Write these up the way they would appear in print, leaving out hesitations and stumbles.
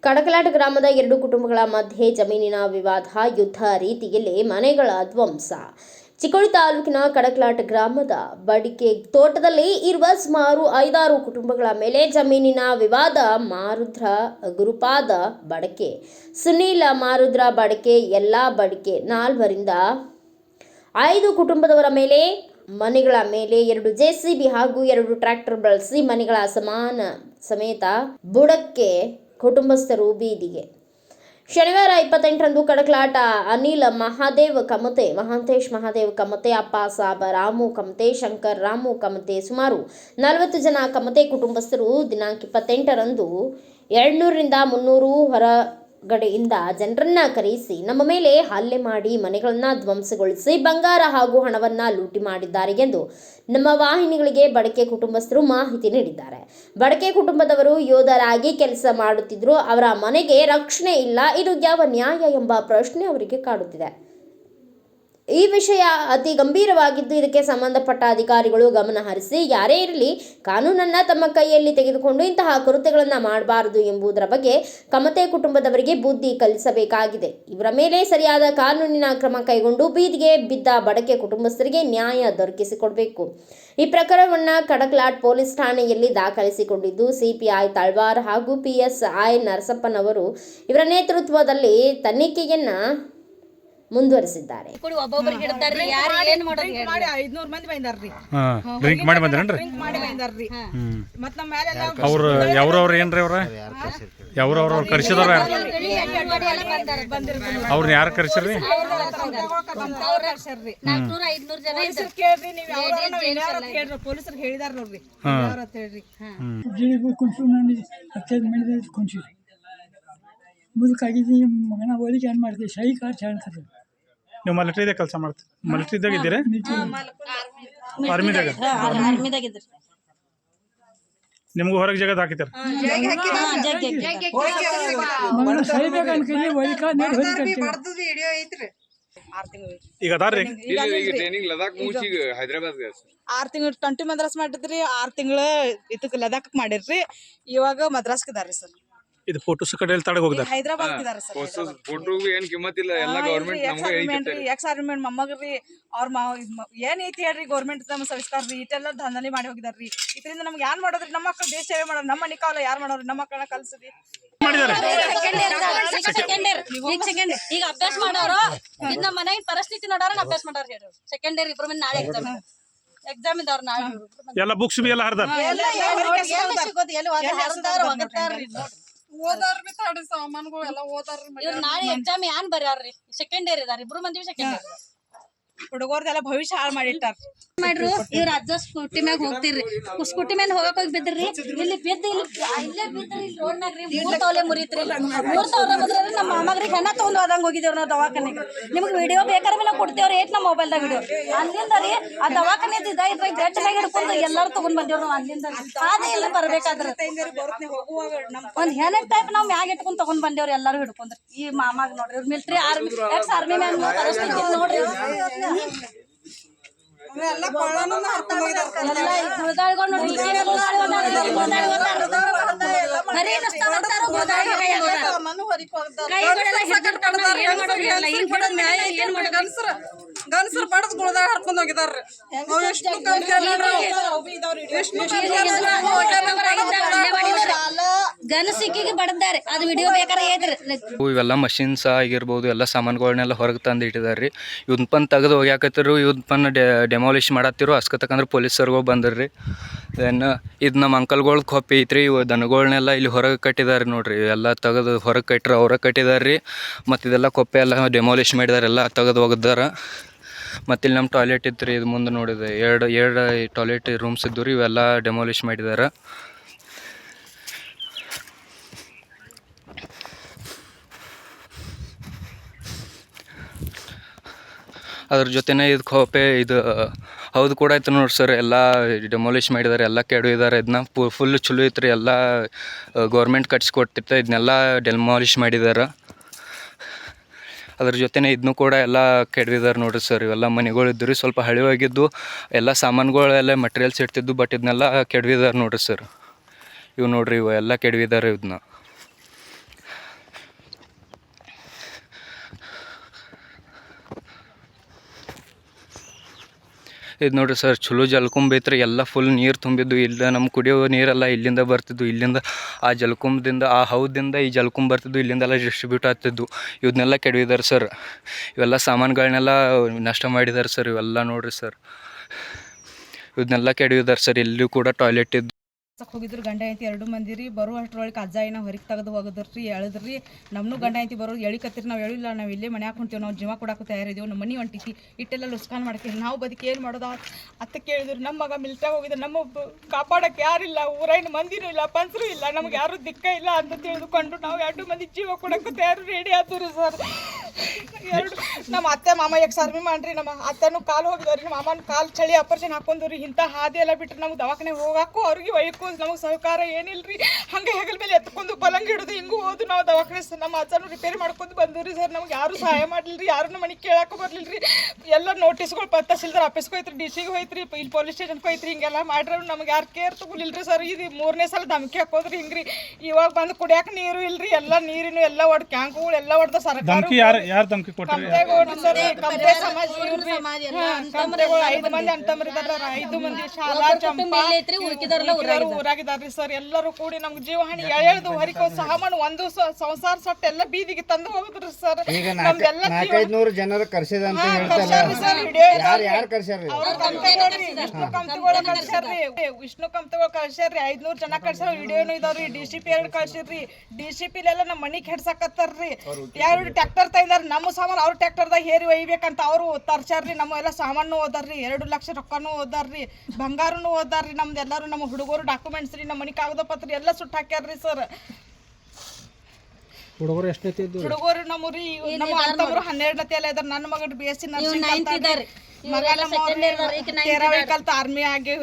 ಕಡಕಲಾಟ ಗ್ರಾಮದ ಎರಡು ಕುಟುಂಬಗಳ ಮಧ್ಯೆ ಜಮೀನಿನ ವಿವಾದ, ಯುದ್ಧ ರೀತಿಯಲ್ಲಿ ಮನೆಗಳ ಧ್ವಂಸ. ಚಿಕ್ಕೋಡಿ ತಾಲೂಕಿನ ಕಡಕಲಾಟ ಗ್ರಾಮದ ಬಡಿಕೆ ತೋಟದಲ್ಲಿ ಇರುವ ಸುಮಾರು 5-6 ಕುಟುಂಬಗಳ ಮೇಲೆ ಜಮೀನಿನ ವಿವಾದ. ಮಾರುದ್ರ ಗುರುಪಾದ ಬಡಕೆ, ಸುನೀಲ ಮಾರುದ್ರ ಬಡಕೆ, ಎಲ್ಲಾ ಬಡಕೆ 4ರಿಂದ 5 ಕುಟುಂಬದವರ ಮೇಲೆ ಮನೆಗಳ ಮೇಲೆ 2 ಜೆಸಿಬಿ ಹಾಗೂ 2 ಟ್ರ್ಯಾಕ್ಟರ್ ಬಳಸಿ ಮನೆಗಳ ಸಮೇತ ಬುಡಕ್ಕೆ ಕುಟುಂಬಸ್ಥರು ಬೀದಿಗೆ. ಶನಿವಾರ 28ರಂದು ಕಡಕಲಾಟ ಅನಿಲ್ ಮಹಾದೇವ್ ಕಮತೆ, ಮಹಾಂತೇಶ್ ಮಹಾದೇವ್ ಕಮತೆ, ಅಪ್ಪ ಸಾಬ ರಾಮು ಕಮತೆ, ಶಂಕರ್ ರಾಮು ಕಮತೆ, ಸುಮಾರು 40 ಜನ ಕಮತೆ ಕುಟುಂಬಸ್ಥರು ದಿನಾಂಕ 28ರಂದು 200ರಿಂದ 300 ಹೊರಗಡೆಯಿಂದ ಜನರನ್ನ ಕರೆಸಿ ನಮ್ಮ ಮೇಲೆ ಹಲ್ಲೆ ಮಾಡಿ ಮನೆಗಳನ್ನು ಧ್ವಂಸಗೊಳಿಸಿ ಬಂಗಾರ ಹಾಗೂ ಹಣವನ್ನು ಲೂಟಿ ಮಾಡಿದ್ದಾರೆ ಎಂದು ನಮ್ಮ ವಾಹಿನಿಗಳಿಗೆ ಬಡಕೆ ಕುಟುಂಬಸ್ಥರು ಮಾಹಿತಿ ನೀಡಿದ್ದಾರೆ. ಬಡಕೆ ಕುಟುಂಬದವರು ಯೋಧರಾಗಿ ಕೆಲಸ ಮಾಡುತ್ತಿದ್ರು, ಅವರ ಮನೆಗೆ ರಕ್ಷಣೆ ಇಲ್ಲ, ಇದು ಯಾವ ನ್ಯಾಯ ಎಂಬ ಪ್ರಶ್ನೆ ಅವರಿಗೆ ಕಾಡುತ್ತಿದೆ. ಈ ವಿಷಯ ಅತಿ ಗಂಭೀರವಾಗಿದ್ದು, ಇದಕ್ಕೆ ಸಂಬಂಧಪಟ್ಟ ಅಧಿಕಾರಿಗಳು ಗಮನ ಹರಿಸಿ ಯಾರೇ ಇರಲಿ ಕಾನೂನನ್ನು ತಮ್ಮ ಕೈಯಲ್ಲಿ ತೆಗೆದುಕೊಂಡು ಇಂತಹ ಕೃತ್ಯಗಳನ್ನು ಮಾಡಬಾರದು ಎಂಬುದರ ಬಗ್ಗೆ ಕಮತೆ ಕುಟುಂಬದವರಿಗೆ ಬುದ್ಧಿ ಕಲಿಸಬೇಕಾಗಿದೆ. ಇವರ ಮೇಲೆ ಸರಿಯಾದ ಕಾನೂನಿನ ಕ್ರಮ ಕೈಗೊಂಡು ಬೀದಿಗೆ ಬಿದ್ದ ಬಡಕೆ ಕುಟುಂಬಸ್ಥರಿಗೆ ನ್ಯಾಯ ದೊರಕಿಸಿಕೊಡಬೇಕು. ಈ ಪ್ರಕರಣವನ್ನು ಕಡಕಲಾಟ್ ಪೊಲೀಸ್ ಠಾಣೆಯಲ್ಲಿ ದಾಖಲಿಸಿಕೊಂಡಿದ್ದು ಸಿಪಿಐ ತಳವಾರ್ ಹಾಗೂ PSI ನರಸಪ್ಪನವರು ಇವರ ನೇತೃತ್ವದಲ್ಲಿ ತನಿಖೆಯನ್ನ ಮುಂದುವರಿಸಿದ್ದಾರೆ. ಅವ್ರನ್ನ ಯಾರು ಕರ್ಸಿರ್ರಿ? ಪೊಲೀಸರು ಹೇಳಿದಾರ ನೋಡ್ರಿ. ಮುದುಕಾಗಿದ್ದೀನಿ ಮಗನ ಓದಿಗೆ ಏನು ಮಾಡ್ತೀವಿ, ಸಹಿ ಕಾರ್ ಹೇಳ್ತಾರೆ. ನೀವು ಮಿಲಿಟರಿದಾಗ ಕೆಲಸ ಮಾಡ್ತೀರಿ? ಮಿಲಿಟರಿದಾಗ ಇದ್ದೀರಾ? ಆರ್ಮಿದಾಗ? ನಿಮ್ಗೂ ಹೊರಗೆ ಜಗದ್ ಹಾಕಿತಾರ? ಈಗ ಅದಾರ್ರಿ ಹೈದರಾಬಾದ್ 6 ತಿಂಗಳು 20 ಮದ್ರಾಸ್ ಮಾಡಿದ್ರಿ, 6 ತಿಂಗಳು ಇದಕ್ಕೆ ಲದಾಖ್ ಮಾಡಿರ್ರಿ, ಇವಾಗ ಮದ್ರಾಸ್ಗೆ ಇದಾರ್ರಿ ಸರ್. ಇದು ಫೋಟೋಸ್ ಕಡೆ ತಡಗ ಹೋಗಿದಾರೆ. ಹೈದರಾಬಾದ್ ಇದಾರೆ ಸರ್. ಫೋಟೋಗೆ ಏನು ಕಿಮ್ಮತ್ ಇಲ್ಲ, ಎಲ್ಲ ಗವರ್ನಮೆಂಟ್ ನಮಗೆ ಐತಿ. ಎಕ್ಸ್ ಆರ್ಮಿಮೆಂಟ್ ಮೊಮ್ಮಗ್ರಿ ಅವ್ರ ಏನ್ ಐತಿ ಹೇಳ್ರಿ, ಗೌರ್ಮೆಂಟ್ ನಮ್ಮ ಸಂಸ್ಕಾರ್ರಿ ಇಟ್ಟೆಲ್ಲ ದಂಧನೆ ಮಾಡಿ ಹೋಗಿದಾರ್ರಿ. ಇದರಿಂದ ನಮ್ಗೆ ಯಾರು ಮಾಡೋದ್ರಿ? ನಮ್ಮ ಮಕ್ಕಳು ದೇಶ ಸೇವೆ ಮಾಡೋರು, ನಮ್ಮ ಮನೆ ಕಾಲ ಯಾರು ಮಾಡೋರು? ನಮ್ಮ ಮಕ್ಕಳನ್ನ ಕಲ್ಸದಿ ಈಗ ಅಭ್ಯಾಸ ಮಾಡೋರು ನಮ್ಮ ಮನೆಯ ಪರಿಸ್ಥಿತಿ ನೋಡೋರ ಅಭ್ಯಾಸ ಮಾಡೋರು ಹೇಳಿ. ಸೆಕೆಂಡ್ ಇಯರ್ ಇಬ್ರು ನಾಳೆ ಎಕ್ಸಾಮ್ ಇದಾವ್ರ ನಾಳೆ ಎಲ್ಲ ಬುಕ್ಸ್ ಬಿ ಎಲ್ಲ ಹರಿದಾರ. ಇವ್ರು ನಾಳೆ ಎಕ್ಸಾಮ್ ಯಾನ್ ಬರ್ಯಾರ್ರಿ, ಸೆಕೆಂಡ್ ಇಯರ್ ಇದಾರ, ಇಬ್ರು ಮಂದಿ ಸೆಕೆಂಡ್ ಇಯರ್. ಹುಡುಗರ್ದೆಲ್ಲ ಭವಿಷ್ಯ ಹಾಳು ಮಾಡಿಟ್ಟಾರ. ಮಾಡ್ರು ಇವ್ರ ಅಜ್ಜ ಸ್ಕೂಟಿ ಮ್ಯಾಗ ಹೋಗ್ತಿರ್ರಿ, ಸ್ಕೂಟಿ ಮೇಲೆ ಹೋಗಕ್ ಹೋಗಿ ಬಿದ್ರಿ, ಇಲ್ಲಿ ಬಿದ್ದು ಇಲ್ಲೇ ಬಿದ್ರಿ, ಇಲ್ಲಿ ರೋಡ್ ಮ್ಯಾಗ್ರಿ 3 ತೊಲೆ ಮುರಿತ್ರಿ. 3 ತೊಲೆ ಮುದ್ರಿ ನಮ್ಮ ಮಾಮಗ್ರಿಗೆ ಹೆಣ ತಗೊಂಡ್ ಹೋದಂಗ ಹೋಗಿದೇವ್ರಿ ನಾವು ದವಾಖಾನೆಗೆ. ನಿಮ್ಗೆ ವಿಡಿಯೋ ಬೇಕಾದ್ರೆ ನಾವು ಕೊಡ್ತೇವ್ರಿ, ಏಟ್ ನಮ್ಮ ಮೊಬೈಲ್ದಾಗ ವಿಡಿಯೋ. ಅಲ್ಲಿಂದ ರೀ ಆ ದವಾಖಾನೆ ಇದ್ರಾಗ ಬೆಡ್ ಮ್ಯಾಗ ಹಿಡ್ಕೊಂಡು ಎಲ್ಲಾರು ತಗೊಂಡ್ ಬಂದೇವ್ರಿ ನಾವು. ಅಲ್ಲಿಂದ ಅದೇ ಇಲ್ಲಿ ಬರ್ಬೇಕಾದ್ರೆ ಒಂದ್ ಹೆಣಕ್ ಟೈಪ್ ನಾವ್ ಮ್ಯಾಗ ಇಟ್ಕೊಂಡ್ ತಗೊಂಡ್ ಬಂದೇವ್ರಿ ಎಲ್ಲಾರು ಹಿಡ್ಕೊಂಡ್ರಿ. ಈ ಮಾಮಾಗ ನೋಡ್ರಿ ಇವ್ರ ಮಿಲಿಟರಿ ಎಕ್ಸ್ ಆರ್ಮಿ ಮ್ಯಾನ್ ನೋಡ್ರಿ. ಗನ್ಸರ್ ಪಡೆದ್ ಗುಳದಾಗ ಹರ್ಕೊಂಡ್ ಹೋಗಿದಾರ್ರಿ. ಗನಸಿಕ್ಕಿಗೆ ಬಡದಾರೆ, ಅದು ವಿಡಿಯೋ ಬೇಕಾದ್ರೆ ಐತ್ರಿ. ಇವೆಲ್ಲ ಮಷಿನ್ಸ್ ಆಗಿರ್ಬೋದು, ಎಲ್ಲ ಸಾಮಾನುಗಳನ್ನೆಲ್ಲ ಹೊರಗೆ ತಂದು ಇಟ್ಟಿದಾರ್ರಿ. ಇವ್ನ ಪನ್ ತೆಗೆದು ಹೋಗ್ಯಾಕತ್ತಿರು, ಇವ್ನ ಪನ್ ಡೆಮಾಲಿಷ್ ಮಾಡತ್ತಿರು. ಅಸ್ಕತಕಂದ್ರೆ ಪೊಲೀಸರ್ಗಳು ಬಂದಿರ್ರಿ. ದೆನ್ ಇದು ನಮ್ಮ ಅಂಕಲ್ಗಳ ಕೊಪ್ಪಿ ಐತ್ರಿ. ಇವು ದನಗಳನ್ನೆಲ್ಲ ಇಲ್ಲಿ ಹೊರಗೆ ಕಟ್ಟಿದಾರೆ ನೋಡ್ರಿ, ಎಲ್ಲ ತೆಗೆದು ಹೊರಗೆ ಕಟ್ಟಿರ ಅವ್ರ ಕಟ್ಟಿದಾರ್ರಿ. ಮತ್ತು ಇದೆಲ್ಲ ಕೊಪ್ಪೆ ಎಲ್ಲ ಡೆಮಾಲಿಷ್ ಮಾಡಿದಾರೆ, ಎಲ್ಲ ತೆಗೆದು ಹೋಗಿದಾರ. ಮತ್ತು ಇಲ್ಲಿ ನಮ್ಮ ಟಾಯ್ಲೆಟ್ ಇತ್ತು ರೀ, ಇದು ಮುಂದೆ ನೋಡಿದೆ ಎರಡು ಟಾಯ್ಲೆಟ್ ರೂಮ್ಸ್ ಇದ್ದು ರೀ, ಇವೆಲ್ಲ ಡೆಮಾಲಿಷ್ ಮಾಡಿದಾರೆ. ಅದ್ರ ಜೊತೆನೇ ಇದು ಕೋಪೆ ಇದು ಹೌದು ಕೂಡ ಐತೆ ನೋಡಿ ಸರ್. ಎಲ್ಲ ಡೆಮಾಲಿಷ್ ಮಾಡಿದ್ದಾರೆ, ಎಲ್ಲ ಕೆಡವಿದ್ದಾರೆ. ಇದನ್ನ ಫುಲ್ ಚಲೋ ಐತ್ರಿ, ಎಲ್ಲ ಗೌರ್ಮೆಂಟ್ ಕಟ್ಸಿಕೊಟ್ಟಿರ್ತ, ಇದನ್ನೆಲ್ಲ ಡೆಮಾಲಿಷ್ ಮಾಡಿದ್ದಾರೆ. ಅದ್ರ ಜೊತೆನೇ ಇದನ್ನು ಕೂಡ ಎಲ್ಲ ಕೆಡವಿದಾರೆ ನೋಡ್ರಿ ಸರ್. ಇವೆಲ್ಲ ಮನೆಗಳು ಇದ್ದು ರೀ, ಸ್ವಲ್ಪ ಹಳಿವಾಗಿದ್ದು ಎಲ್ಲ ಸಾಮಾನುಗಳೆಲ್ಲ ಮಟೀರಿಯಲ್ಸ್ ಇಡ್ತಿದ್ದು, ಬಟ್ ಇದನ್ನೆಲ್ಲ ಕೆಡವಿದಾರೆ ನೋಡ್ರಿ ಸರ್. ಇವು ನೋಡ್ರಿ, ಇವು ಎಲ್ಲ ಕೆಡವಿದಾರೆ ಇದನ್ನ. ಇದು ನೋಡಿರಿ ಸರ್, ಚಲೋ ಜಲಕುಂಭ ಐತ್ರಿ. ಎಲ್ಲ ಫುಲ್ ನೀರು ತುಂಬಿದ್ದು. ಇಲ್ಲ ನಮ್ಮ ಕುಡಿಯೋ ನೀರೆಲ್ಲ ಇಲ್ಲಿಂದ ಬರ್ತಿದ್ದು. ಇಲ್ಲಿಂದ ಆ ಜಲಕುಂಭದಿಂದ, ಆ ಹೌದಿಂದ ಈ ಜಲಕುಂಭ ಬರ್ತಿದ್ದು. ಇಲ್ಲಿಂದೆಲ್ಲ ಡಿಸ್ಟ್ರಿಬ್ಯೂಟ್ ಆಗ್ತಿದ್ದು. ಇವನ್ನೆಲ್ಲ ಕೆಡವಿದಾರೆ ಸರ್. ಇವೆಲ್ಲ ಸಾಮಾನುಗಳನ್ನೆಲ್ಲ ನಷ್ಟ ಮಾಡಿದ್ದಾರೆ ಸರ್. ಇವೆಲ್ಲ ನೋಡಿರಿ ಸರ್, ಇವನ್ನೆಲ್ಲ ಕೆಡವಿದಾರೆ ಸರ್. ಎಲ್ಲಿಯೂ ಕೂಡ ಟಾಯ್ಲೆಟ್ ಇದ್ದು ಹೋಗಿದ್ರು ಗಂಡ ಐತಿ 2 ಮಂದಿ ರೀ. ಬರೋ ಅಷ್ಟ್ರೊಳಗೆ ಅಜ್ಜಾಯಿನ ಹೊರಗೆ ತೆಗೆದು ಹೋಗದ್ರಿ, ಎಳೆದ್ರಿ. ನಮ್ಮನ್ನು ಗಂಡ ಐತಿ ಬರೋದು ಎಳಿಕತ್ತೀರಿ. ನಾವು ಹೇಳಿಲ್ಲ, ನಾವು ಇಲ್ಲೇ ಮನೆ ಹಾಕೊಂತೀವಿ, ನಾವು ಜೀವ ಕೊಡಕ್ಕೆ ತಯಾರಿದ್ದೀವಿ, ನಮ್ಮ ಮನೆ ಹೊಂಟಿತಿ, ಇಟ್ಟೆಲ್ಲ ಲುಸ್ಕಾನ್ ಮಾಡ್ತೀವಿ, ನಾವು ಬದುಕಿ ಏನು ಮಾಡೋದು ಅತ್ತ ಕೇಳಿದ್ರು. ನಮ್ಮ ಮಗ ಮಿಲ್ಟಾಗ ಹೋಗಿದ್ರು, ನಮ್ಮ ಕಾಪಾಡಕ್ಕೆ ಯಾರಿಲ್ಲ, ಊರೈನ ಮಂದಿನೂ ಇಲ್ಲ, ಪಂಚರು ಇಲ್ಲ, ನಮ್ಗೆ ಯಾರು ದಿಕ್ಕ ಇಲ್ಲ ಅಂತ ತಿಳಿದುಕೊಂಡು ನಾವು 2 ಮಂದಿ ಜೀವ ಕೊಡಕ್ಕೆ ತಯಾರು ರೆಡಿ ಆದ್ರಿ ಸರ್. ನಮ್ಮ ಅತ್ತೆ ಮಾಮ ಎಕ್ಸಾರ್ಮಿ ಮಾಡ್ರಿ. ನಮ್ಮ ಅತ್ತೆನೂ ಕಾಲು ಹೋಗಿದವ್ರಿ, ನಮ್ಮ ಮಾಮನ ಕಾಲು ಚಳಿ ಆಪರೇಷನ್ ಹಾಕೊಂಡ್ರಿ. ಇಂಥ ಹಾದಿ ಎಲ್ಲ ಬಿಟ್ಟರೆ ನಮ್ಗೆ ದವಾಖಾನೆ ಹೋಗಾಕು ಅವ್ರಿಗೆ ಒಯ್ಯಕ್ಕೂ ನಮಗೆ ಸಹಕಾರ ಏನಿಲ್ರಿ. ಹಂಗೆ ಹೆಗಲ ಮೇಲೆ ಎತ್ಕೊಂಡು ಪಲಂಗ್ ಹಿಡಿದು ಹಿಂಗೂ ಹೋದು ನಾವು ದವಾಖಾನೆ ನಮ್ಮ ಅಜ್ಜನೂ ರಿಪೇರಿ ಮಾಡ್ಕೊಂಡು ಬಂದ್ರಿ ಸರ್. ನಮ್ಗೆ ಯಾರು ಸಹಾಯ ಮಾಡಲಿಲ್ರಿ, ಯಾರನ್ನ ಮನೆಗೆ ಕೇಳಕ್ಕೂ ಬರ್ಲಿಲ್ರಿ. ಎಲ್ಲ ನೋಟಿಸ್ಗಳು ತಹಸೀಲ್ದಾರ್ ಆಫೀಸ್ಗೆ ಹೋಯ್ತ್ರಿ, DC ಗೆ ಹೋಯ್ತ್ರಿ, ಇಲ್ಲಿ ಪೊಲೀಸ್ ಸ್ಟೇಷನ್ಗೆ ಹೋಯ್ತ್ರಿ. ಹಿಂಗೆಲ್ಲ ಮಾಡ್ರೆ ನಮ್ಗೆ ಯಾರು ಕೇರ್ ತಗೊಲಿಲ್ರಿ ಸರ್. ಇದು 3ನೇ ಸಲ ಧಮಕಿ ಹಾಕೋದ್ರಿ ಹಿಂಗ್ರಿ. ಇವಾಗ ಬಂದು ಕುಡಿಯಾಕ ನೀರು ಇಲ್ರಿ, ಎಲ್ಲ ನೀರಿನ ಎಲ್ಲ ಒಡ್ ಕ್ಯಾಂಕುಗಳು ಎಲ್ಲ ಹೊಡೆದ ಸರ್ಕಾರ. ಯಾರು ಧಮಕಿ ಕೊಟ್ಟರು? ಸರ್ ಕಮತೆ ಸಮಾಜ 5 ಮಂದಿ ಅಂತಂಬರಿದಾರ, 5 ಮಂದಿ ಶಾಲಾ ಚಂಪಾ ಊರಾಗಿದಾರ್ರಿ ಸರ್. ಎಲ್ಲರೂ ಕೂಡಿ ನಮ್ಗೆ ಜೀವಹಾನಿ ಎಳೆದು ಹೊರಿಕೋ ಸಾಮಾನು ಒಂದು ಸಂಸಾರ ಸೊಟ್ಟು ಎಲ್ಲ ಬೀದಿಗೆ ತಂದು ಹೋಗುದ್ರಿ ಸರ್. ನಮ್ದೆಲ್ಲ 400-500 ಜನರು ಕರ್ಸಿದ ಅಂತ ವಿಷ್ಣು ಕಂಪ್ತಿಗಳು ಕಳ್ಸ್ಯಾರ್ರಿ. 500 ಜನ ಕಳ್ಸ್ಯಾರ. ವಿಡಿಯೋನು ಇದಾವ್ರಿ. DCP 2 ಕಳ್ಸಿರ್ರಿ. DCP ನಮ್ಮ ಮನಿ ಕೆಡ್ಸಾಕತ್ತಾರ್ರಿ. 2 ಟ್ರ್ಯಾಕ್ಟರ್ ತಂದಾರ. ನಮ್ಮ ಸಾಮಾನು ಅವ್ರ ಟ್ರ್ಯಾಕ್ಟರ್ದಾಗ ಹೇರಿ ಒಯ್ಬೇಕಂತ ಅವರು ತರ್ಸ್ಯಾರ್ರಿ. ನಮ್ಮ ಎಲ್ಲ ಸಾಮಾನು ಓದಾರ್ರಿ. 2 ಲಕ್ಷ ರೊಕ್ಕನೂ ಓದಾರ್ರಿ, ಬಂಗಾರನು ಓದಾರ್ರಿ. ನಮ್ದು ಎಲ್ಲರೂ ನಮ್ಮ ಹುಡುಗರು ಡಾಕ್ಯುಮೆಂಟ್ಸ್ ರೀ, ನಮ್ಮ ಮನೆ ಕಾಗದ ಪತ್ರ ಎಲ್ಲ ಸುಟ್ಟು ಹಾಕ್ಯಾರ್ರಿ ಸರ್. ಹುಡುಗರು ಎಷ್ಟೈತಿ ಇದ್ದು? ಹುಡುಗರು ನಮ್ಮೂರಿ ನಮ್ಮ ಅಂತವರು 12ನೇ ಎಲ್ಲ ಇದಾರೆ. ನನ್ನ ಮಗ BSc ನರ್ಸಿಂಗ್ ಮಗ ಕಲ್ತ ಆರ್ಮಿ ಆಗಿ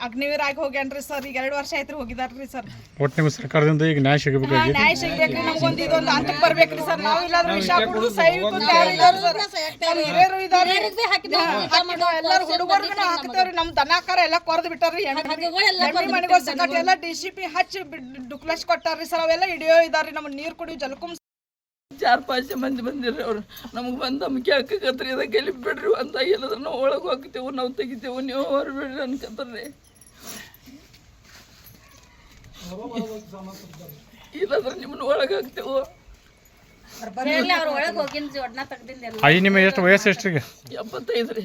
ಅಗ್ನಿವೀರ ಆಗಿ ಹೋಗ್ಯಾನ್ರಿ ಸರ್. ಈಗ 2 ವರ್ಷ ಆಯ್ತು ಹೋಗಿದಾರ್ರಿ ಸರ್. ಒಟ್ಟು ನಿಮ್ಗೆ ಸರ್ಕಾರದಿಂದ ಈಗ ನ್ಯಾಯ ಸಿಗಬೇಕು. ನ್ಯಾಯ ಸಿಗ್ಬೇಕ್ರಿ. ನಮ್ಗೊಂದು ಇದೊಂದು ಅಂತಕ್ಕೆ ಬರ್ಬೇಕ್ರಿ ಸರ್. ನಾವು ಇಲ್ಲಾಂದ್ರೆ ವಿಷ ಕುಡಿದು ಸೈವಿಕು ತಯಾರಿದ್ದಾರೆ ಸರ್. ನಮ್ಮ ಹಿರಿಯರು ಇದಾರೆ, ಎಲ್ಲರೂ ಹುಡುಗರಿಗೂ ಹಾಕ್ತೇವ್ರಿ. ನಮ್ಮ ದನಾಕಾರ ಎಲ್ಲ ಕೊರ್ದು ಬಿಟ್ಟಾರ್ರಿ. ಎಣ್ಣೆ ಮನೆಗಳು ಸಕಟ್ ಎಲ್ಲ DCP ಹಚ್ಚಿ ಡುಕ್ಲಸ್ ಕೊಟ್ಟಾರ್ರಿ ಸರ್. ಅವೆಲ್ಲ ಹಿಡಿಯೋ ಇದಾರ್ರಿ. ನಮ್ಮ ನೀರು ಕುಡಿಯೋ ಜಲಕುಂಭ 4-5 ಮಂದಿ ಬಂದಿರ್ರಿ. ಅವ್ರು ನಮಗೆ ಬಂದು ಧಮಕಿ ಹಾಕಕತ್ರಿ, ಅದಕ್ಕೆ ಗೆಲ್ಲಿ ಬಿಡ್ರಿ ಅಂತ ಹೇಳಿದ್ರೆ ನಾವು ಒಳಗೆ ಹೋಗ್ತೇವೆ, ನಾವು ತೆಗಿತೇವೆ, ನೀವು ಹೊರಬಿಡ್ರಿ ಅನ್ಕತ್ರಿ. ಇಲ್ಲಂದ್ರೆ ನಿಮ್ಮನ್ನ ಒಳಗೆ ಹಾಕ್ತೇವೆ. ಅಯ್ಯ, ನಿಮ್ಮ ಎಷ್ಟು ವಯಸ್ಸು ಎಷ್ಟ್ರಿಗೆ? 75 ರೀ.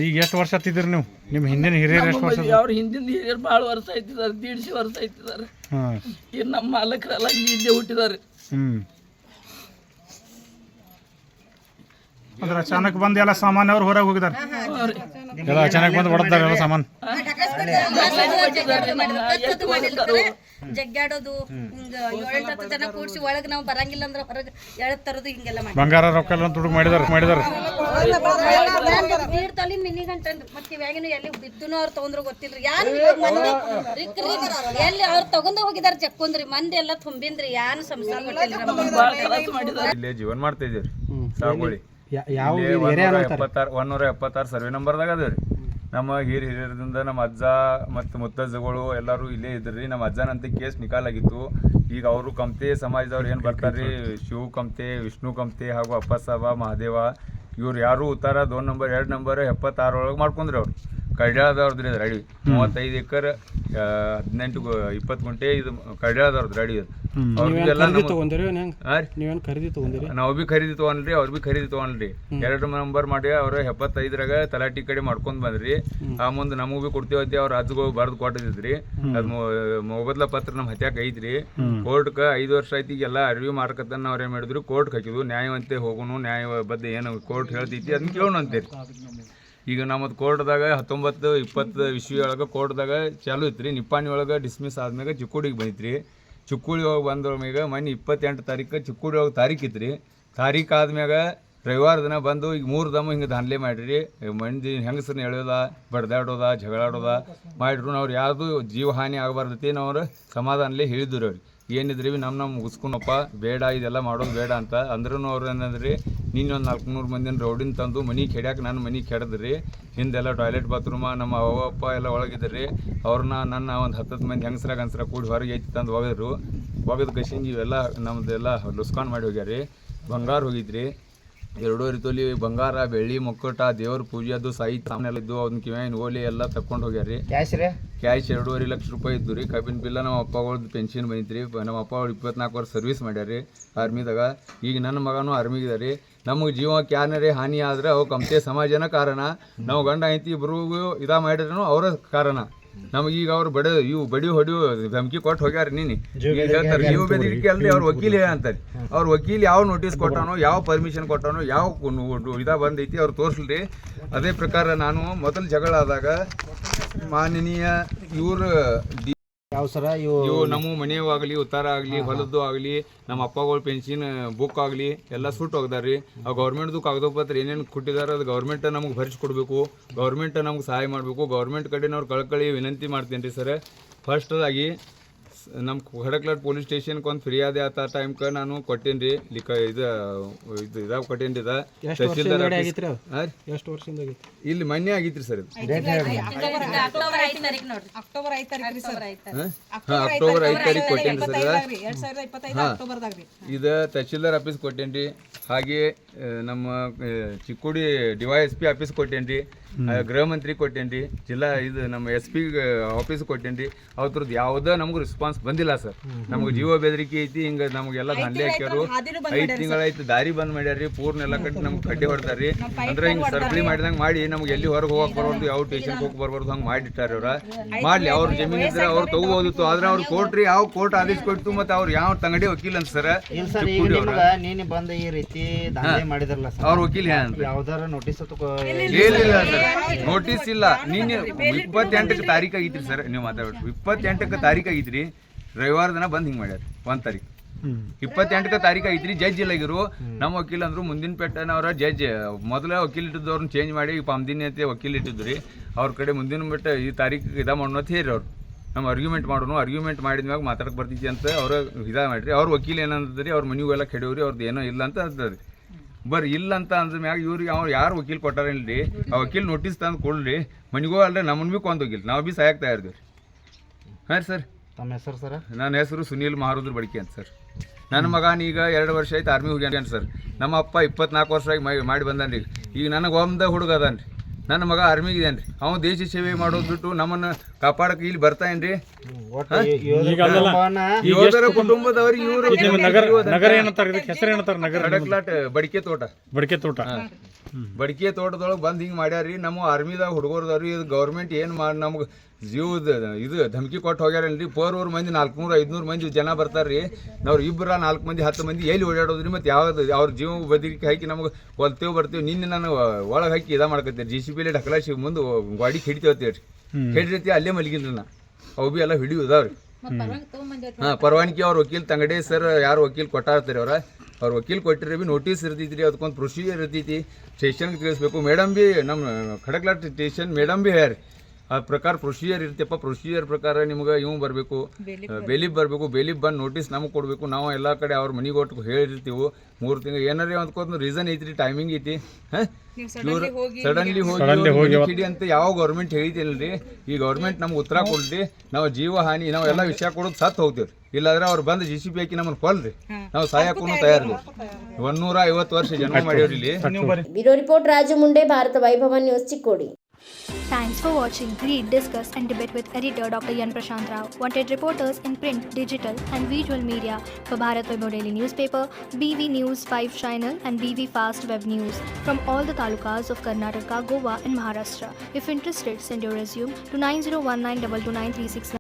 ಈಗ ಎಷ್ಟು ವರ್ಷ ಹತ್ತಿದ್ರಿ ನೀವು? ನಿಮ್ಮ ಹಿಂದಿನ ಹಿರಿಯರು ಎಷ್ಟು ವರ್ಷ? ಅವ್ರ ಹಿಂದಿನ ಹಿರಿಯರು ಭಾಳ ವರ್ಷ ಆಯ್ತಿದ್ದಾರೆ, 150 ವರ್ಷ ಆಯ್ತಿದ್ದಾರೆ. ಈಗ ನಮ್ಮ ಮಾಲಕರೆಲ್ಲ ಇಲ್ಲೇ ಹುಟ್ಟಿದ್ದಾರೆ. ಅಂದ್ರೆ ಅಚಾನಕ್ ಬಂದು ಎಲ್ಲ ಸಾಮಾನು ಅವ್ರು ಹೊರಗೆ ಹೋಗಿದ್ದಾರೆ. ಎಲ್ಲ ಅಚಾನಕ್ ಬಂದು ಹೊಡೆದಾರೆ ಎಲ್ಲ ಸಾಮಾನು. ಜಗ್ಗಾಡೋದು, ಹಿಂಗ 7-10 ಜನ ಕೂಡ್ಸಿ ಒಳಗೆ ನಾವು ಬರಂಗಿಲ್ಲ ಅಂದ್ರೆ ಹೊರಗೆ ಎಳದ್ ತರೋದು, ಹಿಂಗೆಲ್ಲ ಮಾಡಿ ಬಂಗಾರ ರೊಕ್ಕ ಎಲ್ಲ ದುಡ್ಡು ಮಾಡಿದಾರೆ. ನೀರ್ ತಲಿ ಮಿನಿ ಗಂಟೆ ಮತ್ತೆ ಇವಾಗಿನ ಎಲ್ಲಿ ಬಿದ್ದುನು ಅವ್ರು ತಗೊಂಡ್ರು ಗೊತ್ತಿಲ್ರಿ. ಯಾರು ಎಲ್ಲಿ ಅವ್ರು ತಗೊಂಡ ಹೋಗಿದಾರ ಜಕ್ಕೊಂದ್ರಿ. ಮಂದಿ ಎಲ್ಲ ತುಂಬಿಂದ್ರಿ. ಯಾನು ಸಂಸಾರ ಇಲ್ಲೇ ಜೀವನ ಮಾಡ್ತಾ ಇದ್ದೀವಿ ಸಾಗುವಳಿ. 176 ಸರ್ವೆ ನಂಬರ್ದಾಗ ಅದೇವ್ರಿ. ನಮ್ಮ ಹಿರಿಯರಿಂದ ನಮ್ಮ ಅಜ್ಜ ಮತ್ತು ಮುತ್ತಜ್ಜಗಳು ಎಲ್ಲರೂ ಇಲ್ಲೇ ಇದ್ರಿ. ನಮ್ಮ ಅಜ್ಜನಂತ ಕೇಸ್ ನಿಕಾಲಾಗಿತ್ತು. ಈಗ ಅವರು ಕಮ್ತೆ ಸಮಾಜದವ್ರು ಏನು ಬರ್ತಾರೆ, ಶಿವ ಕಮ್ತೆ, ವಿಷ್ಣು ಕಮ್ತೆ ಹಾಗೂ ಅಪ್ಪಸಾಬ ಮಹಾದೇವ, ಇವ್ರು ಯಾರು ಉತ್ತಾರ 2 ನಂಬರ್ 2 ನಂಬರ್ 76 ಒಳಗೆ ಮಾಡ್ಕೊಂಡ್ರಿ. ಅವ್ರು ಕಡ್ಯಾಳದವ್ರದ್ರಿ ಅದು ರೆಡಿ. 35 ಎಕರೆ 18-20 ಗುಂಟೆ ಇದು ಕಡ್ಯಾಳದವ್ರದ್ದು ರೆಡಿ. ಅವ್ರಿಗೆಲ್ಲ ನಾವು ಭೀ ಖರೀದಿ ತೊಗೊಂಡ್ರಿ, ಅವ್ರು ಭೀ ಖರೀದಿ ತೊಗೊಂಡ್ರಿ. 2 ನಂಬರ್ ಮಾಡಿ ಅವ್ರು 75ರಾಗ ತಲಾಟಿ ಕಡೆ ಮಾಡ್ಕೊಂಡ್ ಬಂದ್ರಿ. ಆ ಮುಂದೆ ನಮಗೂ ಭೀ ಕೊಡ್ತೇವತ್ತಿ ಅವ್ರ ರಾಜ್ಗಳು ಬರ್ದು ಕೊಟ್ಟಿದ್ರಿ. ಅದು ಮೊಬದ್ಲ ಪತ್ರ ನಮ್ಮ ಹತ್ಯಾಕ ಐತ್ರಿ. ಕೋರ್ಟ್ಗೆ 5 ವರ್ಷ ಐತಿ. ಈಗೆಲ್ಲ ಅರಿವಿ ಮಾರ್ಕತ್ತನ್ನ ಅವ್ರು ಏನು ಮಾಡಿದ್ರು, ಕೋರ್ಟ್ಗೆ ಹಾಕಿದ್ವು. ನ್ಯಾಯವಂತೆ ಹೋಗೋನು, ನ್ಯಾಯಬದ್ಧ ಏನು ಕೋರ್ಟ್ ಹೇಳ್ತೈತಿ ಅದನ್ನ ಕೇಳೋಣ ಅಂತೇಳಿ. ಈಗ ನಮ್ಮದು ಕೋರ್ಟ್ದಾಗ 19-20 ಇಸ್ವಿ ಒಳಗೆ ಕೋರ್ಟ್ದಾಗ ಚಾಲು ಇತ್ತು ರೀ. ನಿಪ್ಪಾಣಿ ಒಳಗೆ ಡಿಸ್ಮಿಸ್ ಆದ್ಮ್ಯಾಗ ಚಿಕ್ಕೋಡಿಗೆ ಬಂದಿತ್ತು ರೀ. ಚಿಕ್ಕೋಡಿ ಒಳಗೆ ಬಂದ್ಮ್ಯಾಗ ಮೊನ್ನೆ 28 ತಾರೀಕು ಚಿಕ್ಕೋಡಿ ಒಳಗೆ ತಾರೀಕು ಇತ್ತು ರೀ. ತಾರೀಕು ಆದ್ಮ್ಯಾಗ ರವಿವಾರ ದಿನ ಬಂದು ಈಗ 3 ದಮ ಹಿಂಗೆ ದಾನ್ಲೆ ಮಾಡಿರಿ. ಮಂದಿ ಹೆಂಗಸ್ರನ್ನ ಎಳೆಯೋದ, ಬಡ್ದಾಡೋದ, ಜಗಳಾಡೋದ ಮಾಡಿದ್ರು. ಅವ್ರು ಯಾವುದು ಜೀವ ಹಾನಿ ಆಗಬಾರ್ದತಿ ಅವ್ರು ಸಮಾಧಾನಲೇ ಹೇಳಿದ್ರು. ಅವ್ರಿಗೆ ಏನಿದ್ರಿ ನಮ್ಮ ಮುಗಿಸ್ಕೊನಪ್ಪ ಬೇಡ ಇದೆಲ್ಲ ಮಾಡೋದು ಬೇಡ ಅಂತ ಅಂದ್ರೂ ಅವ್ರು ಏನಂದ್ರಿ ನೀನೊಂದು 400 ಮಂದಿನ ರೌಡಿನ ತಂದು ಮನೆ ಕೆಡ್ಯಾಕೆ ನನ್ನ ಮನೆ ಕೆಡದ್ರಿ ಹಿಂದೆಲ್ಲ ಟಾಯ್ಲೆಟ್ ಬಾತ್ರೂಮ ನಮ್ಮ ಅವ್ವಪ್ಪ ಎಲ್ಲ ಒಳಗಿದ್ರಿ ಅವ್ರನ್ನ ನನ್ನ ಒಂದು 10 ಮಂದಿ ಹೆಂಗಸ್ರ ಕೂಡಿ ಹೊರಗೆ ಐತಿ ತಂದು ಒಗದು ಕಶಿಂಗಿ ಇವೆಲ್ಲ ನಮ್ದೆಲ್ಲ ಲುಸ್ಕಾನ್ ಮಾಡಿ ಹೋಗ್ಯಾರಿ. ಬಂಗಾರ ಹೋಗಿದ್ರಿ 2 ತೊಲಿ ಬಂಗಾರ ಬೆಳ್ಳಿ ಮುಕ್ಕಟ ದೇವ್ರ ಪೂಜೆ ಅದು ಸಾಹಿತ್ಯ ಸಾಮಾನೆಲ್ಲ ಇದ್ದು ಅದನ್ನ ಕಿವ್ಯಾಗಿನ ಓಲಿ ಎಲ್ಲ ತಗೊಂಡು ಹೋಗ್ಯಾರಿ. ಕ್ಯಾಶ್ ರೀ ಕ್ಯಾಶ್ 2.5 ಲಕ್ಷ ರೂಪಾಯಿ ಇದ್ದು ರೀ. ಕಬ್ಬಿನ ಬಿಲ್ಲ ನಮ್ಮ ಅಪ್ಪಗಳ್ದು ಪೆನ್ಷನ್ ಬಂದಿತ್ತು ರೀ. ನಮ್ಮ ಅಪ್ಪ 24 ವರ್ಷ ಸರ್ವಿಸ್ ಮಾಡ್ಯಾರಿ ಆರ್ಮಿದಾಗ. ಈಗ ನನ್ನ ಮಗನೂ ಆರ್ಮಿಗಿದೆ ರೀ. ನಮಗೆ ಜೀವಕ್ಕೆ ಯಾರೇ ಹಾನಿ ಆದ್ರೆ ಅವು ಕಮ್ತೆ ಸಮಾಜನ ಕಾರಣ. ನಾವು ಗಂಡ ಐತಿ ಇಬ್ರಿಗೂ ಇದಾ ಮಾಡಿದ್ರೂ ಅವರ ಕಾರಣ. ನಮಗೀಗ ಅವ್ರು ಬಡಿ ಹೊಡಿಯೋ ಧಮಕಿ ಕೊಟ್ಟು ಹೋಗ್ಯಾರ. ನೀನು ಹೇಳ್ತಾರೆ ಜೀವ ಬೆದರಿಕೆ ಅಲ್ಲದೆ ಅವ್ರ ವಕೀಲ ಅಂತಾರೆ. ಅವ್ರ ವಕೀಲ ಯಾವ ನೋಟಿಸ್ ಕೊಟ್ಟಾನೋ, ಯಾವ ಪರ್ಮಿಷನ್ ಕೊಟ್ಟಾನೋ, ಯಾವ ಇದಾ ಬಂದೈತಿ ಅವ್ರು ತೋರಿಸ್ಲಿ. ಅದೇ ಪ್ರಕಾರ ನಾನು ಮೊದಲು ಜಗಳ ಆದಾಗ ಮಾನನೀಯ ಇವರು ಯಾವ ಸರ ಇವು ನಮ್ಮ ಮನೆಯೂ ಆಗಲಿ ಉತ್ತಾರ ಆಗಲಿ ಹೊಲದ್ದು ಆಗಲಿ ನಮ್ಮ ಅಪ್ಪಗಳ ಪೆನ್ಷನ್ ಬುಕ್ ಆಗಲಿ ಎಲ್ಲ ಸುಟ್ಟು ಹೋಗ್ದಾರ್ರಿ. ಆ ಗೌರ್ಮೆಂಟ್ದು ಕಾಗದ ಪತ್ರ ಏನೇನು ಕೊಟ್ಟಿದ್ದಾರೆ ಅದು ಗೌರ್ಮೆಂಟ್ ನಮ್ಗೆ ಭರಿಸ್ಕೊಡ್ಬೇಕು. ಗೌರ್ಮೆಂಟ್ ನಮ್ಗೆ ಸಹಾಯ ಮಾಡಬೇಕು. ಗೌರ್ಮೆಂಟ್ ಕಡೆನವ್ರು ಕಳ್ಕಳಿ ವಿನಂತಿ ಮಾಡ್ತೀನಿ ರೀ ಸರ್. ಫಸ್ಟ್ದಾಗಿ ನಮ್ಮ ಖಡಕ್ಲಾಟ್ ಪೊಲೀಸ್ ಸ್ಟೇಷನ್ಗೆ ಒಂದು ಫಿರ್ಯಾದಿ ಆತ ಟೈಮ್ಗೆ ನಾನು ಕೊಟ್ಟೇನಿ ರೀ. ಇದಾಗ ಕೊಟ್ಟೇನಿ ರೀ. ತಹಸೀಲ್ದಾರ್ ಎಷ್ಟು ವರ್ಷದಿಂದ ಆಗಿತ್ತು? ಇಲ್ಲಿ ಮೊನ್ನೆ ಆಗಿತ್ರಿ ಸರ್. ಇದು ಅಕ್ಟೋಬರ್ 5 ತಾರೀಕು ಸರ್. ಅಕ್ಟೋಬರ್ 5 ತಾರೀಕು ಕೊಟ್ಟೇನಿ ಸರ್. 2025 ಅಕ್ಟೋಬರ್ದಾಗ ರೀ. ಇದು ತಹಶೀಲ್ದಾರ್ ಆಫೀಸ್ ಕೊಟ್ಟೇನಿ ರೀ. ಹಾಗೆ ನಮ್ಮ ಚಿಕ್ಕೋಡಿ DYSP ಆಫೀಸ್ ಕೊಟ್ಟೇನಿ ರೀ. ಗೃಹ ಮಂತ್ರಿ ಕೊಟ್ಟೇನಿ ರೀ. ಜಿಲ್ಲಾ ಇದು ನಮ್ಮ SP ಆಫೀಸ್ ಕೊಟ್ಟೇನಿ ರೀ. ಅವ್ರದ್ದು ಯಾವುದೇ ನಮ್ಗೆ ರೆಸ್ಪಾನ್ಸ್ ಬಂದಿಲ್ಲ ಸರ್. ನಮ್ಗೆ ಜೀವ ಬೆದರಿಕೆ ಐತಿ. ಹಿಂಗೆ ನಮಗೆಲ್ಲ ದಂಧೆ ಹಾಕ್ಯಾರು. 5 ತಿಂಗಳಾಯ್ತು ದಾರಿ ಬಂದ್ ಮಾಡ್ಯಾರ್ರಿ. ಪೂರ್ಣ ಎಲ್ಲ ಕಟ್ಟಿ ನಮ್ಗೆ ಕಡ್ಡಿ ಹೊಡ್ತಾರ್ರಿ. ಅಂದ್ರೆ ಹಿಂಗೆ ಸರ್ಕಳಿ ಮಾಡಿದಂಗೆ ಮಾಡಿ ನಮ್ಗೆ ಎಲ್ಲಿ ಹೊರಗೆ ಹೋಗಕ್ಕೆ ಬರ್ಬಾರ್ದು, ಯಾವ ಸ್ಟೇಷನ್ಗೆ ಹೋಗಿ ಬರ್ಬಾರ್ದು ಹಂಗೆ ಮಾಡಿಟ್ಟಾರೆ ಅವ್ರ. ಮಾಡ್ಲಿ ಅವ್ರ ಜಮೀನು ಇದ್ರೆ ಅವ್ರು ತಗೋಬೋದಿತ್ತು. ಆದ್ರೆ ಅವ್ರು ಕೋರ್ಟ್ರಿ ಯಾವ ಕೋರ್ಟ್ ಆದೇಶ ಕೊಟ್ಟು ಮತ್ತೆ ಅವ್ರು ಯಾವ ತಂಗಡಿ ವಕೀಲ್ ಅಂತ ಸರ್. ನೀನು ಬಂದ ಈ ರೀತಿ ದಂಧೆ ಮಾಡಿದ್ರಲ್ಲ ಸರ್, ಅವ್ರ ವಕೀಲ್ ಯಾವ್ದಾರ ನೋಟಿಸ್ ಏನಿಲ್ಲ ಸರ್. ನೋಟಿಸ್ ಇಲ್ಲ. ನೀನು 28ಕ್ಕೆ ತಾರೀಕು ಆಗಿತ್ರಿ ಸರ್. ನೀವು ಮಾತಾಡ್ಬಿಟ್ಟು 28ಕ್ಕೆ ತಾರೀಕು ಆಗಿತ್ರಿ. ರವಿವಾರ ದಿನ ಬಂದು ಹಿಂಗೆ ಮಾಡ್ಯಾರ 1 ತಾರೀಕು. 28ಕ್ಕೆ ತಾರೀಕು ಐತ್ರಿ. ಜಡ್ಜ್ ಇಲ್ಲಾಗಿರು. ನಮ್ಮ ವಕೀಲ್ ಅಂದ್ರು ಮುಂದಿನ ಪೆಟ್ಟನವರ ಜಡ್ಜ್ ಮೊದಲ ವಕೀಲ್ ಇಟ್ಟಿದ್ದವ್ರನ್ನ ಚೇಂಜ್ ಮಾಡಿ ಪಮ್ದಿನಿ ಅಂತ ವಕೀಲ್ ಇಟ್ಟಿದ್ದು ರೀ. ಅವ್ರ ಕಡೆ ಮುಂದಿನ ಬೆಟ್ಟ ಈ ತಾರೀಕು ಇದಾ ಮಾಡೋಣ ಅಂತ ಹೇಳಿ ಅವ್ರು ನಮ್ಮ ಅರ್ಗ್ಯುಮೆಂಟ್ ಮಾಡೋಣ. ಅರ್ಗ್ಯುಮೆಂಟ್ ಮಾಡಿದ್ಮ್ಯಾಗ ಮಾತಾಡಕ್ಕೆ ಬರ್ತೈತಿ ಅಂತ ಅವ್ರ ಇದಾ ಮಾಡಿರಿ. ಅವ್ರ ವಕೀಲ್ ಏನಂತದ್ರಿ, ಅವ್ರ ಮನೆಗೆಲ್ಲ ಕೆಡವ್ರಿ, ಅವ್ರದ್ದು ಏನೋ ಇಲ್ಲ ಅಂತ ಅಂತದ್ರಿ. ಇಲ್ಲ ಅಂತ ಅಂದ್ಮ್ಯಾಗ ಇವ್ರಿಗೆ ಅವ್ರು ಯಾರು ವಕೀಲ್ ಕೊಟ್ಟಾರಿಲ್ರಿ. ಆ ವಕೀಲ್ ನೋಟಿಸ್ ತಂದು ಕೊಡ್ರಿ. ಮನೆಗೂ ಅಲ್ಲದೆ ನಮ್ಮನ್ನು ಭೀ ಕೊಂದು ವಕೀಲ್ ನಾವು ಭೀ ಸಹಾಯಕ್ಕೆ ತಯಾರಿದ್ದೀವಿ. ಹಾಂ ರೀ ಸರ್. ತಮ್ಮ ಹೆಸರು ಸರ್? ನನ್ನ ಹೆಸರು ಸುನೀಲ್ ಮಹಾರುದ್ರ ಬಡಿಕೆ ಅಂತ ಸರ್. ನನ್ನ ಮಗನ ಈಗ 2 ವರ್ಷ ಆಯ್ತು ಆರ್ಮಿ ಹೋಗ್ಯಾನ ಸರ್. ನಮ್ಮ ಅಪ್ಪ 24 ವರ್ಷ ಆಗಿ ಮಾಡಿ ಬಂದಾನ್ರಿ. ಈಗ ನನಗೆ ಒಂದ ಹುಡುಗ ಅದಾನ್ರಿ. ನನ್ನ ಮಗ ಆರ್ಮಿಗೆ ಇದಾನ್ರಿ. ಅವ್ನು ದೇಶ ಸೇವೆ ಮಾಡೋದು ಬಿಟ್ಟು ನಮ್ಮನ್ನು ಕಾಪಾಡಕ್ಕೆ ಇಲ್ಲಿ ಬರ್ತಾಯನ್ರಿ. ಯೋಧರ ಕುಟುಂಬದವ್ರಿಗೆ ಇವರು ನಗರ ಏನಂತಾರೆ, ಹೆಸರು ಏನಂತಾರೆ? ನಗರ ಕಡಕ್ಲಾಟ್ ಬಡಿಕೆ ತೋಟ. ಬಡಿಕೆ ತೋಟದೊಳಗೆ ಬಂದು ಹಿಂಗೆ ಮಾಡ್ಯಾರ್ರಿ. ನಮ್ಮ ಆರ್ಮಿದಾಗ ಹುಡುಗರದವ್ರಿ. ಇದು ಗೌರ್ಮೆಂಟ್ ಏನು ಮಾಡಿ ನಮ್ಗೆ ಜೀವದ ಇದು ಧಮಕಿ ಕೊಟ್ಟು ಹೋಗ್ಯಾರಲ್ರಿ. ಪೋರ್ವರ್ ಮಂದಿ 400-500 ಮಂದಿ ಜನ ಬರ್ತಾರ್ರಿ. ನಾವು 2-4 ಮಂದಿ 10 ಮಂದಿ ಎಲ್ಲಿ ಓಡಾಡೋದ್ರಿ? ಮತ್ತು ಯಾವ್ದು ಅವ್ರ ಜೀವ ಬದಿರಿಕೆ ಹಾಕಿ ನಮ್ಗೆ ಹೊಲ್ತೇವೆ ಬರ್ತೀವಿ. ನಿನ್ನೆ ನಾನು ಒಳಗೆ ಹಾಕಿ ಇದಾ ಮಾಡ್ಕೊತೀರಿ. JCB ಢಕಲಾಶಿ ಮುಂದೆ ಗಾಡಿ ಹಿಡಿತೇವತ್ತೀವಿ. ಹಿಡಿದೈತಿ ಅಲ್ಲೇ ಮಲಗಿಲ್ರಿ ನಾ. ಅವು ಭೀ ಎಲ್ಲ ಹಿಡಿಯು ಇದಾವ್ರಿ. ಪರವಾನಗಿ ಅವ್ರ ವಕೀಲ್ ತಂಗಡೆ ಸರ್ ಯಾರು ವಕೀಲ್ ಕೊಟ್ಟಾರ್ತಾರೆ ಅವ್ರ ವಕೀಲ್ ಕೊಟ್ಟಿರಿ ಭೀ ನೋಟಿಸ್ ಇರ್ತೈತಿ ರೀ. ಅದಕ್ಕೊಂದು ಪ್ರೊಸೀಜರ್ ಇರ್ತೈತಿ. ಸ್ಟೇಷನ್ಗೆ ತಿಳಿಸ್ಬೇಕು. ಮೇಡಮ್ ಭೀ ನಮ್ಮ ಖಡಕ್ಲಾಟ್ ಸ್ಟೇಷನ್ ಮೇಡಮ್ ಭೀ ಹೇಳ್ಯಾರಿ. ಆ ಪ್ರಕಾರ ಪ್ರೊಸೀಜರ್ ಇರ್ತಪ್ಪ. ಪ್ರೊಸೀಜರ್ ಪ್ರಕಾರ ನಿಮ್ಗೆ ಇವು ಬರಬೇಕು, ಬೇಲಿಪ್ ಬರಬೇಕು. ಬೇಲಿಪ್ ಬಂದು ನೋಟಿಸ್ ನಮಗೆ ಕೊಡಬೇಕು. ನಾವು ಎಲ್ಲ ಕಡೆ ಅವ್ರ ಮನೆಗೆ ಒಟ್ಟು ಹೇಳಿರ್ತೀವಿ. 3 ತಿಂಗಳು ಏನಾರೇ ಅಂದ್ಕೋತ ರೀಸನ್ ಐತ್ರಿ, ಟೈಮಿಂಗ್ ಐತಿ. ಇವ್ರು ಸಡನ್ಲಿ ಹೋಗಿ ಹಿಡಿ ಅಂತ ಯಾವ ಗೌರ್ಮೆಂಟ್ ಹೇಳಿದಿಲ್ರಿ. ಈ ಗೌರ್ಮೆಂಟ್ ನಮ್ಗೆ ಉತ್ತರ ಕೊಡ್ರಿ. ನಾವು ಜೀವ ಹಾನಿ ನಾವು ಎಲ್ಲ ವಿಷಯ ಕೊಡೋದು ಸತ್ತು ಹೋಗ್ತೀವಿ. ಇಲ್ಲಾಂದ್ರೆ ಅವ್ರು ಬಂದು JCB ಹಾಕಿ ನಮ್ಮನ್ನು ಕೊಲ್ರಿ. ನಾವು ಸಹಾಯಕ್ಕೂ ತಯಾರಿಲ್ಲ. 150 ವರ್ಷ ಜನ್ಮ ಮಾಡಿವ್ರಿ ಇಲ್ಲಿ. ಬ್ಯೂರೋ ರಿಪೋರ್ಟ್ ರಾಜು ಮುಂಡೆ, ಭಾರತ ವೈಭವ news, Chikkodi. Thanks for watching. Read, discuss and debate with editor Dr. Yan Prashant Rao. Wanted reporters in print, digital and visual media for Bharat Vaibhav Daily Newspaper, BV News 5 Channel and BV Fast Web News from all the talukas of Karnataka, Goa and Maharashtra. If interested, send your resume to 9019229369.